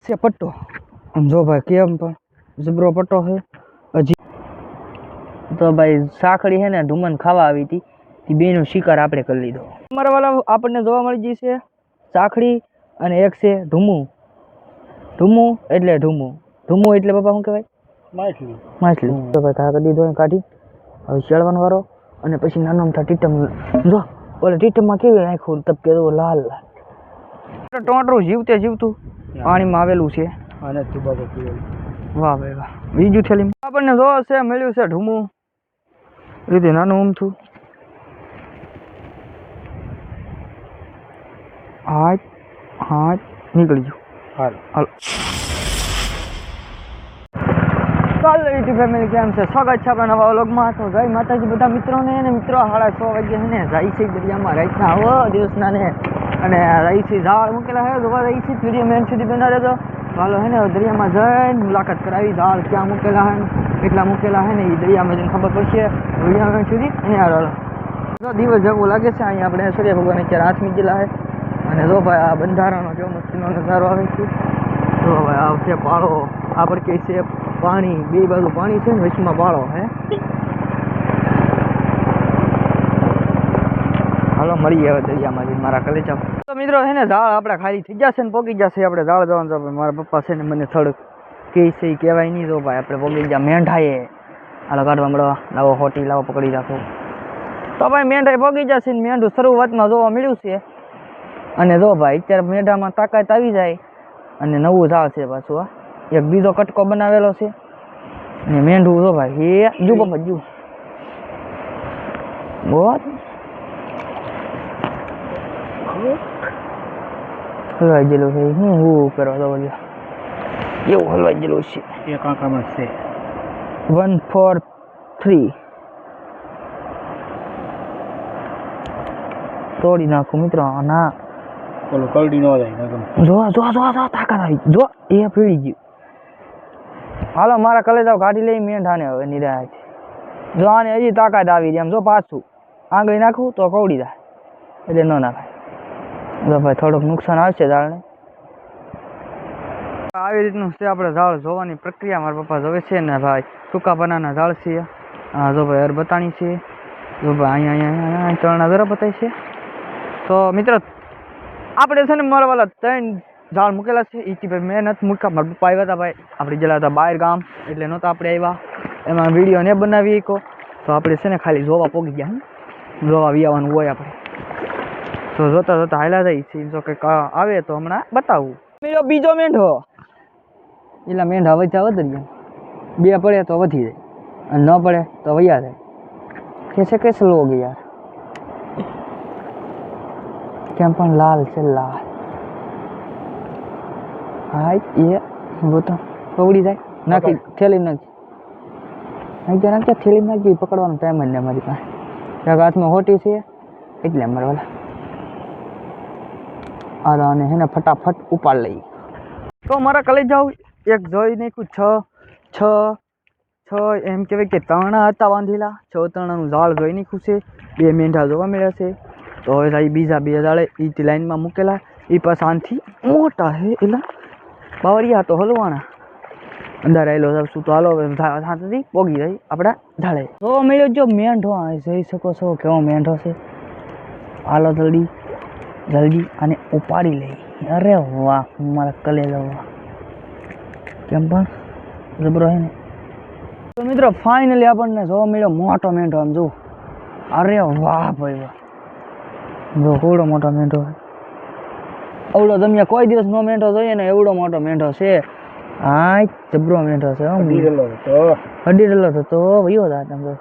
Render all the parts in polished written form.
છે પટ્ટો જો ભાઈ કેમ પણ જબરો પટ્ટો છે હજી તો ભાઈ સાખડી છે ને ઢુમન ખાવા આવી હતી તે બેનો શિકાર આપણે કરી લીધો અમારા વાળા આપણને જોવા મળી જશે સાખડી અને એક છે ઢુમું ઢુમું એટલે ઢુમું ઢુમું એટલે બાપા શું કહેવાય માછલી માછલી તો ભાઈ કા કદી ધોઈને કાઢી હવે શેળવાનો વારો અને પછી નાનો મોટા ટીટમ જો ઓલે ટીટમમાં કેવી નાખ્યું તપકે તો લાલ લાલ ટોટરું જીવતે જીવતું પાણીમાં આવેલું છે અને વાહ ભાઈ વાહ બીજું થેલી આપણને જો છે મળ્યું છે ઢુમું રીતે નાનું ઊમથું હાથ હાથ નીકળી ગયું હાલો ચાલો યુટ્યુબ ફેમિલી કેમ છે સ્વાગત છે આપણા નવા વ્લોગમાં તો જય માતાજી બધા મિત્રોને અને મિત્રો 6:30 વાગ્યા છે ને જાય છે દરિયામાં રાતના આવો દિવસના ને અને રહી છે ઝાડ મૂકેલા છે જોવા રહી છે વિડીયો મેન સુધી બના રહેજો ચાલો હે ને દરિયામાં જઈને મુલાકાત કરાવી ઝાડ ક્યાં મૂકેલા હે કેટલા મૂકેલા હે ને એ દરિયામાં જઈને ખબર પડશે વિડીયો મેન સુધી અને હાલો જો દિવસ જેવું લાગે છે અહીંયા આપણે સૂર્ય ભગવાન અત્યારે હાથ મીકેલા છે અને જો ભાઈ આ બંધારાનો કેવો મસ્તીનો નજારો આવે છે જો ભાઈ આ છે પાળો આ પર કે છે પાણી બે બાજુ પાણી છે ને વચમાં પાળો હે હાલો મળીએ હવે દરિયામાં જઈને મારા કલેજા તો મિત્રો છે ને ઝાડ આપણા ખાલી થઈ જશે ને પોગી જશે આપણે ઝાડ જવાનું છે મારા પપ્પા છે ને મને થોડુંક કે છે એ કહેવાય નહીં તો ભાઈ આપણે પોગી ગયા મેંઢાએ હાલો કાઢવા મળવા લાવો હોટી લાવો પકડી રાખો તો ભાઈ મેંઢાએ પોગી જશે ને મેંઢું શરૂઆતમાં જોવા મળ્યું છે અને જો ભાઈ અત્યારે મેંઢામાં તાકાત આવી જાય અને નવું ઝાડ છે પાછું આ એક બીજો કટકો બનાવેલો છે ને મેંઢું જો ભાઈ એ જુ બાપા જુ બોલ હલવાઈ ગયેલું છે હું કરવા દો એવું હલવાઈ ગયેલું છે એક આંકડામાં છે 143 તોડી નાખું મિત્રો ના ઓલો કલડી નો જાય જો જો જો તાકાત આવી જો એ પીડી ગયું હાલો મારા કલેજાઓ કાઢી લઈ મેંઢાને હવે નિરાય છે જો આને હજી તાકાત આવી રહી આમ જો પાછું આંગળી નાખું તો કવડી જાય એટલે ન નાખાય જો ભાઈ થોડુંક નુકસાન આવશે ઝાડને આવી રીતનું છે આપણે ઝાડ જોવાની પ્રક્રિયા મારા પપ્પા જોવે છે ને ભાઈ ટૂંકા બનાના ઝાડ છે હા જો ભાઈ અરબતાણી છે જો ભાઈ અહીંયા ચરણા જરા બતાય છે તો મિત્રો આપણે છે ને મારા વાળા 3 ઝાડ મૂકેલા છે એ ભાઈ મેં નથી મૂક્યા મારા પપ્પા આવ્યા હતા ભાઈ આપણે ગયેલા હતા બહાર ગામ એટલે નહોતા આપણે આવ્યા એમાં વિડીયો ને બનાવી શકો તો આપણે છે ને ખાલી જોવા પોગી ગયા જોવા આવવાનું હોય આપણે તો જોતા જોતા હાલ્યા જાય છે જો કંઈક આવે તો હમણાં બતાવું બીજો મેંઢો એટલા મેંઢા વચ્ચા વધરી બે પડે તો વધી જાય અને ન પડે તો વૈયા જાય કે લોગ યાર કેમ પણ લાલ છે લાલ હા એ તો પવડી જાય નાખી થેલી નાખી થેલી નાખી પકડવાનો ટાઈમ જ ને અમારી પાસે એક હાથમાં હોટી છે એટલે અમારે ઓલા અને એને ફટાફટ ઉપાડ લઈ તો મારા કલેજાઓ એક જોઈ નાખ્યું છ એમ કહેવાય કે તરણા હતા બાંધેલા 6 તરણાનું ઝાડ જોઈ નાખ્યું છે 2 મેંઢા જોવા મળ્યા છે તો હવે બીજા 2 ઝાડે એ લાઈનમાં મૂકેલા એ પાછા આનથી મોટા હે એલા બાવરિયા તો હલવાના અંદર આવેલો શું તો હાલો સાથે પોગી જાય આપણા ઝાડે તો મળ્યો જો મેંઢો જોઈ શકો છો કેવો મેંઢો છે હાલો જલ્દી આને ઉપાડી લઈ અરે વાહ મારા કલેજા વાહ કેમ પણ જબરો હે ને તો મિત્રો ફાઇનલી આપણને જોવા મળ્યો મોટો મેંઢો આમ જો અરે વાહ ભાઈ વાહ જો કેવડો મોટો મેંઢો અવડો તમે કોઈ દિવસ નો મેંઢો જોઈએ ને એવડો મોટો મેંઢો છે હા જબરો મેંઢો છે હડીરેલો હતો વયો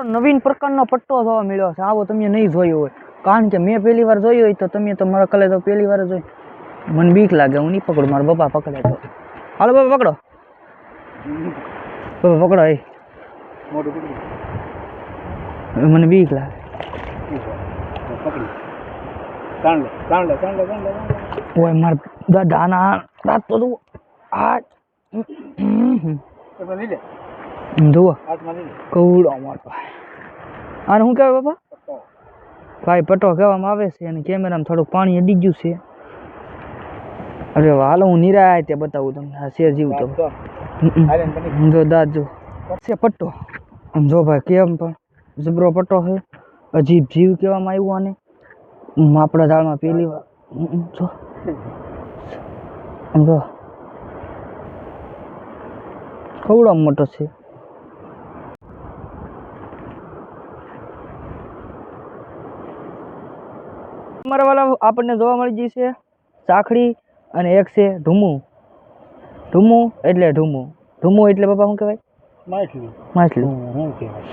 નવીન પ્રકારનો પટ્ટો જોવા મળ્યો છે આવો તમે નહીં જોયો હોય કારણ કે મેં પહેલી વાર જોયું હોય તો તમે તો મારા કલેજો પહેલી વાર જોઈ મને બીક લાગે હું નહીં પકડું મારા પપ્પા પકડે તો હાલો બાપા પકડો પકડો મને બીક લાગે ઓય મારા દાદાના દાંત તો જુઓ આ જુઓ કવડો મોટો આને શું કહેવાય બાપા ભાઈ પટ્ટો કહેવામાં આવે છે અને કેમેરામાં થોડુંક પાણી અડી ગયું છે અરે હાલો હું નિરાય તે બતાવું તમને આ છે જીવ તો જો દાદ જો છે પટ્ટો આમ જો ભાઈ કેમ પણ જબરો પટ્ટો છે અજીબ જીવ કહેવામાં આવ્યું આને આપણા ઝાડમાં પેલી વાર જો આમ જો કવડો મોટો છે અમારા વાળા આપણને જોવા મળી જશે સાખડી અને એક છે ઢૂમું ઢૂમું એટલે ઢૂમું ઢૂમું એટલે બાપા શું કહેવાય માછલી માછલી શું કહેવાય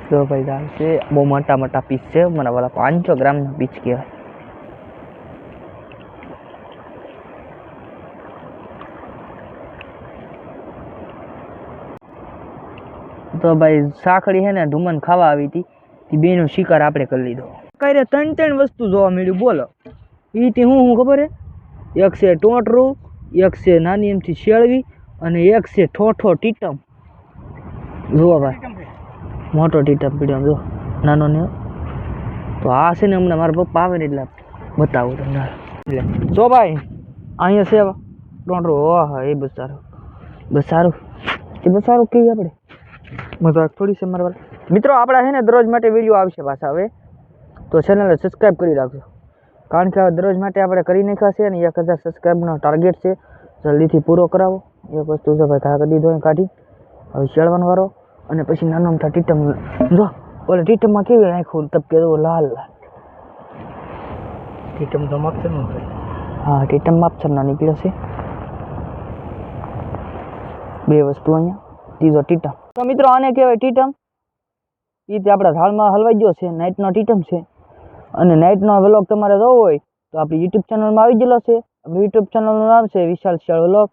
તો ભાઈ દાળ છે બહુ મોટા મોટા પીસ છે મારા વાળા 500 ગ્રામના પીસ કહેવાય તો ભાઈ સાખડી છે ને ઢુમન ખાવા આવી હતી તે બેનો શિકાર આપણે કરી લીધો કઈ ત્રણ વસ્તુ જોવા મળ્યું બોલો એ તે હું ખબર હે એક છે ટોટરું એક છે નાની એમથી શેળવી અને એક છે ઠોઠો ટીટમ જુઓ ભાઈ મોટો ટીટમ પીડ્યો જો નાનો ને તો આ છે ને હમણાં મારા પપ્પા આવે ને એટલે બતાવું તમને એટલે જો ભાઈ અહીંયા છે ટોટરું ઓહ એ બસ સારું એ બસ સારું કહીએ આપણે મજાક થોડી છે મારા મિત્રો આપણા છે ને દરરોજ માટે વિડીયો આવશે પાછા હવે તો ચેનલને સબસ્ક્રાઈબ કરી રાખજો કારણ કે દરરોજ માટે આપણે કરી નાખ્યા છે અને 1000 સબસ્ક્રાઈબનો ટાર્ગેટ છે જલ્દીથી પૂરો કરાવો એક વસ્તુ છે ભાઈ ખા કરી દીધો કાઢી હવે શેળવાનો વારો અને પછી નાનો મોટા ટીટમ જો ઓલે ટીટમમાં કેવી આખું તપકે દો લાલ લાલ ટીટમ તો માપસરનો હા ટીટમ માપસરનો નીકળ્યો છે બે વસ્તુ અહીંયા ત્રીજો ટીટમ તો મિત્રો આને કહેવાય ટીટમ એ તે આપણા ઝાડમાં હલવાઈ ગયો છે નાઇટનો ટીટમ છે અને નાઇટનો વ્લોગ તમારે જોવો હોય તો આપણી યુટ્યુબ ચેનલમાં આવી ગયેલો છે આપણી યુટ્યુબ ચેનલનું નામ છે વિશાલ શાળ વ્લોગ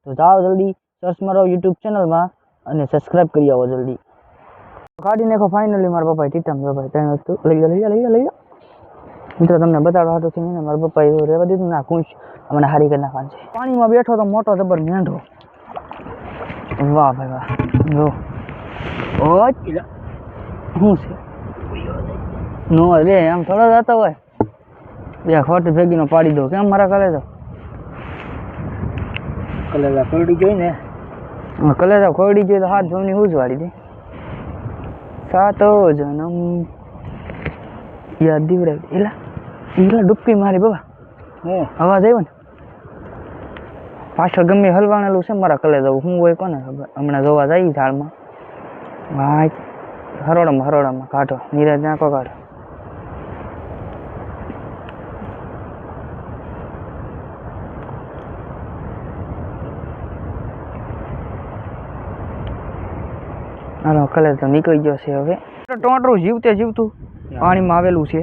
તો જાઓ જલ્દી સર્ચ મારો યુટ્યુબ ચેનલમાં અને સબસ્ક્રાઈબ કરી આવો જલ્દી કાઢી નાખો ફાઇનલી મારા પપ્પાએ ટીટમ જો ભાઈ ત્રણ વસ્તુ લઈ લો મિત્રો તમને બતાડવા હાટું છે ને મારા પપ્પાએ એવું રહેવા દીધું ના કુંશ હમણાં હારી કરી નાખવાનું છે પાણીમાં બેઠો તો મોટો જબર મેંઢો વાહ ભાઈ વાહ જો ઓ શું છે નો રે આમ થોડો જતો હોય બે ખોટી ભેગીનો પાડી દો કેમ મારા કલેજા ખોરડી જોઈ ને કલેજા ખોરડી જોઈ તો હાથ જોવાની હું જ વાળી દે સાતો જન્મ યાદ દીવડાવી એલા એલા ડૂબકી મારી બાબા અવાજ આવ્યો ને પાછળ ગમે હલવાણેલું છે મારા કલેજા હું હોય કોને ખબર હમણાં જોવા જાય ઝાડમાં ભાઈ હરોડામાં કાઢો નીરજ નાખો કાઢો હાલો કલર તો નીકળી ગયો છે હવે ટોટરું જીવતે જીવતું પાણીમાં આવેલું છે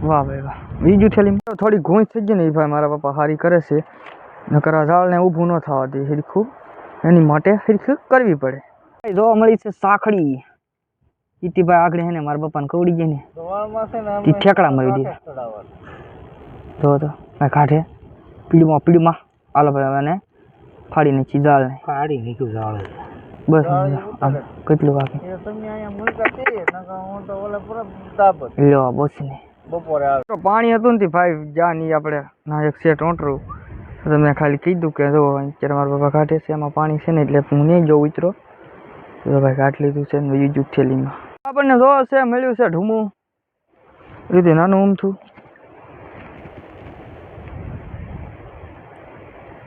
વાહ ભાઈ વાહ બીજું થેલી થોડી ઘૂંચ થઈ ગઈ ને એ ભાઈ મારા પપ્પા હારી કરે છે નકર આ ઝાડને ઊભું ન થવા દે હિરખું એની માટે હિરખું કરવી પડે જોવા મળી છે સાખડી ઈતીભાઈ આગળ હે ને મારા પપ્પાને કવડી ગઈ ને તી ઠેકડા મારી દીધા જો તો કાઢે પીડમાં આલો ભાઈ એને ફાડી નાખી ઝાડને ફાડી નાખ્યું ઝાડ બસ કેટલું વાગે લ્યો બસ ને બપોરે પાણી હતું ને ભાઈ જા નહીં આપણે ના એક સેટ ઓટરું તો મેં ખાલી કીધું કે જો અત્યારે મારા પપ્પા કાઢે છે એમાં પાણી છે ને એટલે હું નહીં જોઉં ઉતરો તો ભાઈ કાઢ લીધું છે ને બીજું થેલીમાં આપણને જો છે મળ્યું છે ઢૂમું રીતે નાનું ઊમથું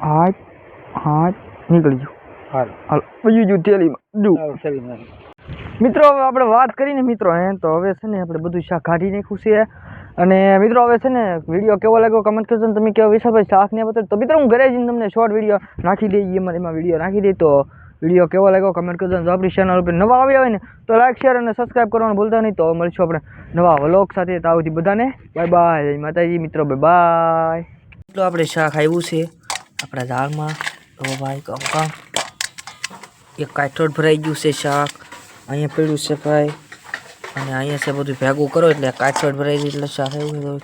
હાથ નીકળી ગયું હાલ બીજું થેલીમાં મિત્રો હવે આપણે વાત કરીને મિત્રો તો હવે છે ને આપણે બધું શાક કાઢી નાખ્યું છે અને મિત્રો હવે છે ને વિડીયો કેવો લાગ્યો કમેન્ટ કરજો ને તમે કેવો વિશાલભાઈ શાક ને બતાવો તો મિત્રો હું ઘરે જઈને તમને શોર્ટ વિડીયો નાખી દઈએ એમાં વિડીયો નાખી દઈએ તો વિડીયો કેવો લાગ્યો કમેન્ટ કરજો જો આપણી ચેનલ ઉપર નવા આવ્યા હોય ને તો લાઈક શેર અને સબસ્ક્રાઈબ કરવાનું ભૂલતા નહીં તો મળીશું આપણે નવા વ્લોગ સાથે તાવથી બધાને બાય બાય જય માતાજી મિત્રો બાય બાય એટલું આપણે શાક આવ્યું છે આપણા ઝાડમાં તો ભાઈ કામ એક કાઠોડ ભરાઈ ગયું છે શાક અહીંયા પડ્યું છે ભાઈ અને અહીંયા છે બધું ભેગું કરો એટલે કાઠોડ ભરાઈ ગયું એટલે શાક આવ્યું